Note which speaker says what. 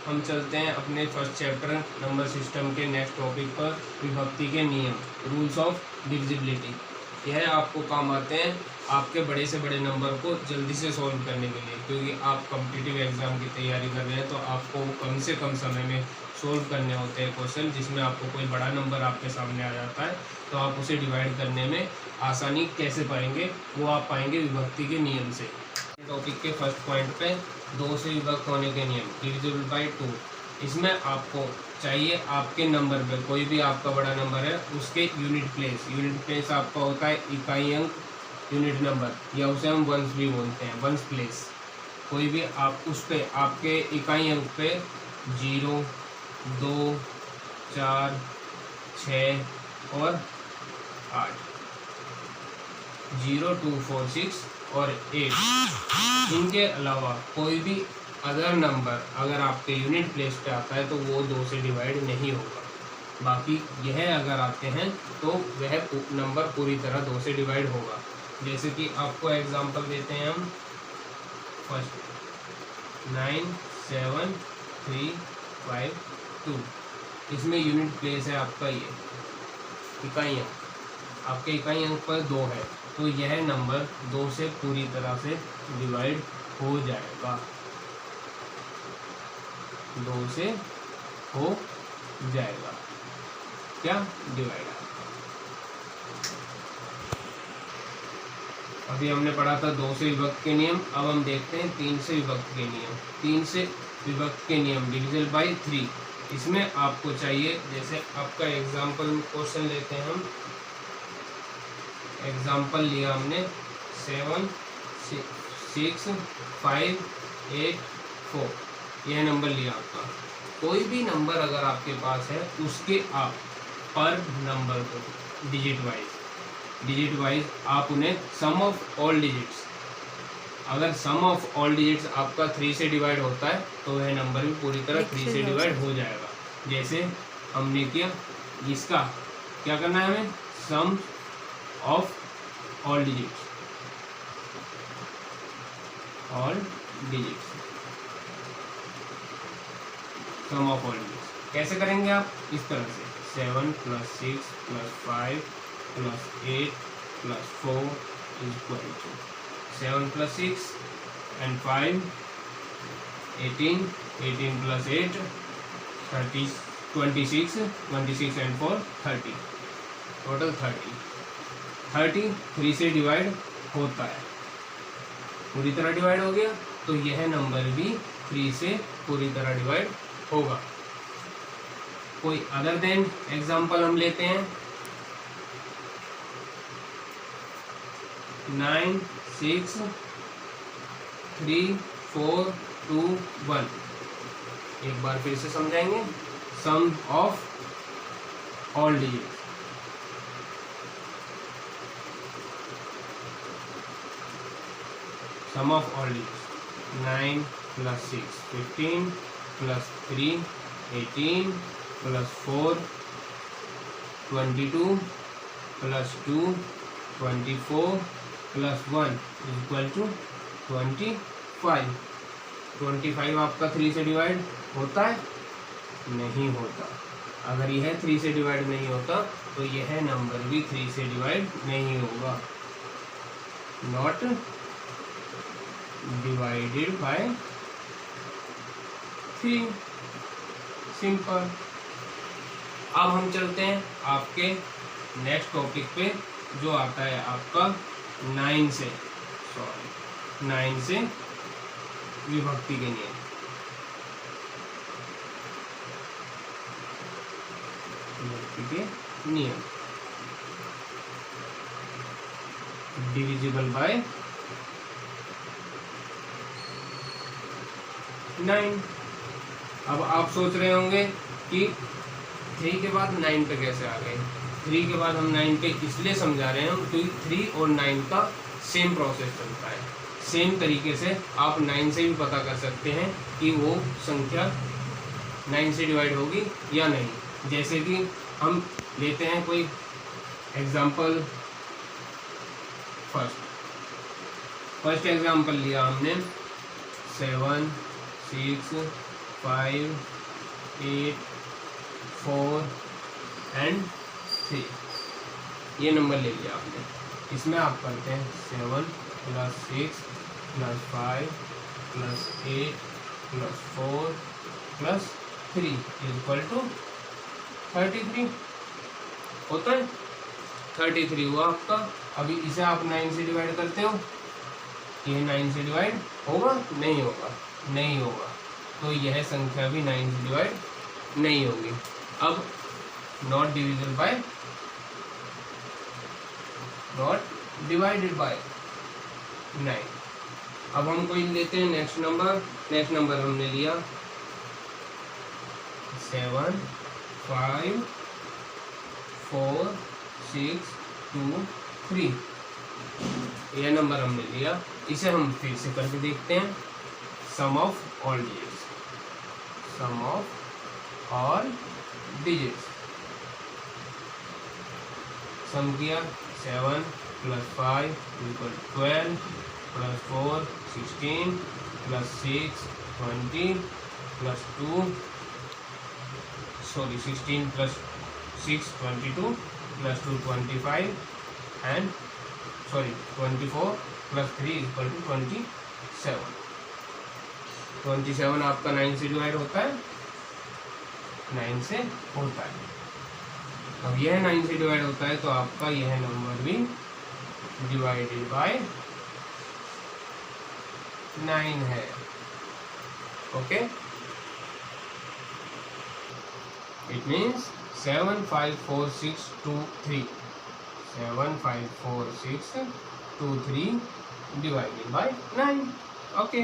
Speaker 1: हम चलते हैं अपने फर्स्ट चैप्टर नंबर सिस्टम के नेक्स्ट टॉपिक पर, विभक्ति के नियम, रूल्स ऑफ डिविजिबिलिटी। यह आपको काम आते हैं आपके बड़े से बड़े नंबर को जल्दी से सॉल्व करने के लिए, क्योंकि आप कॉम्पिटिटिव एग्ज़ाम की तैयारी कर रहे हैं तो आपको कम से कम समय में सॉल्व करने होते हैं क्वेश्चन, जिसमें आपको कोई बड़ा नंबर आपके सामने आ जाता है तो आप उसे डिवाइड करने में आसानी कैसे पाएंगे, वो आप पाएंगे विभक्ति के नियम से। टॉपिक के फर्स्ट पॉइंट पे 2 से विभक्त होने के नियम, डिविजिबल बाय 2। इसमें आपको चाहिए आपके नंबर पे, कोई भी आपका बड़ा नंबर है उसके यूनिट प्लेस आपका होता है इकाई अंक, यूनिट नंबर, या उसे हम वंस भी बोलते हैं, वंस प्लेस। कोई भी आप उस पे आपके इकाई अंक पे 0, 2, 4, 6 और 8, 0, 2, 4, 6 और 8। इनके अलावा कोई भी अदर नंबर अगर आपके यूनिट प्लेस पे आता है तो वो 2 से डिवाइड नहीं होगा। बाकी यह अगर आते हैं तो वह नंबर पूरी तरह 2 से डिवाइड होगा। जैसे कि आपको एग्जांपल देते हैं हम, फर्स्ट 9, 7, 3, 5, 2। इसमें यूनिट प्लेस है आपका ये इकाई अंक, आपके इकाई अंक पर 2 है तो यह नंबर 2 से पूरी तरह से डिवाइड हो जाएगा, 2 से हो जाएगा क्या डिवाइड। अभी हमने पढ़ा था 2 से विभक्त के नियम, अब हम देखते हैं 3 से विभक्त के नियम। 3 से विभक्त के नियम, डिविजिबल बाय 3। इसमें आपको चाहिए, जैसे आपका एग्जाम्पल क्वेश्चन लेते हैं हम, एग्जाम्पल लिया हमने 7, 6, 5, 8, 4, यह नंबर लिया आपका। कोई भी नंबर अगर आपके पास है उसके आप पर नंबर को डिजिट वाइज आप उन्हें सम ऑफ ऑल डिजिट्स, अगर सम ऑफ ऑल डिजिट्स आपका 3 से डिवाइड होता है तो वह नंबर भी पूरी तरह 3 से डिवाइड हो जाएगा। जैसे हमने किया, इसका क्या करना है हमें, sum of all digits, sum of all digits कैसे करेंगे आप, इस तरह से 7 + 6 + 5 + 8 + 4 = 7 + 6 and 5, 18, 18 + 8, 30, 26, 26 and 4, 30, टोटल 30 3 से डिवाइड होता है, पूरी तरह डिवाइड हो गया तो यह नंबर भी 3 से पूरी तरह डिवाइड होगा। कोई अदर देन एग्जांपल हम लेते हैं, 9, 6, 3, 4, 2, 1। एक बार फिर से समझाएंगे, sum of all digits, sum of all digits, 9 + 6 15 + 3 18 + 4 22 + 2 24 + 1 = 25। 25 आपका 3 से डिवाइड होता है, नहीं होता। अगर यह 3 से डिवाइड नहीं होता तो यह नंबर भी 3 से डिवाइड नहीं होगा, नॉट डिवाइडेड बाय 3, सिंपल। अब हम चलते हैं आपके नेक्स्ट टॉपिक पे, जो आता है आपका 9 से विभक्ति के नियम। विभक्ति के नियम, डिविजिबल बाय 9। अब आप सोच रहे होंगे कि 3 के बाद 9 पे कैसे आ गए। 3 के बाद हम 9 पे इसलिए समझा रहे हैं क्योंकि 3 और 9 का सेम प्रोसेस चलता है। सेम तरीके से आप 9 से भी पता कर सकते हैं कि वो संख्या 9 से डिवाइड होगी या नहीं। जैसे कि हम लेते हैं कोई एग्जाम्पल, फर्स्ट एग्जाम्पल लिया हमने 7, 6, 5, 8, 4 एंड 3, ये नंबर ले लिया आपने। इसमें आप करते हैं 7 + 6 + 5 + 8 + 4 + 3 = 33 होता है। 33 हुआ आपका। अभी इसे आप 9 से डिवाइड करते हो, ये 9 से डिवाइड होगा? नहीं होगा, नहीं होगा। तो यह संख्या भी 9 से डिवाइड नहीं होगी। अब not divisible by, not divided by 9। अब हम कोई लेते हैं नेक्स्ट नंबर। नेक्स्ट नंबर हमने लिया 7, 5, 4, 6, 2, 3, यह नंबर हमने लिया। इसे हम फिर से करके देखते हैं। Sum of all digits, sum of all digits. Sum किया 7 + 5 = 12 + 4 16 + 6 20 + 2 16 + 6 22 + 2 25 and 24 + 3 = 27। 27 आपका 9 से डिवाइड होता है, 9 से होता है। अब यह 9 से डिवाइड होता है तो आपका यह नंबर भी डिवाइडेड बाय 9 है। Okay, it means 7 5 4 6 2 3, 7 5 4 6 2 3 divided by 9. Okay.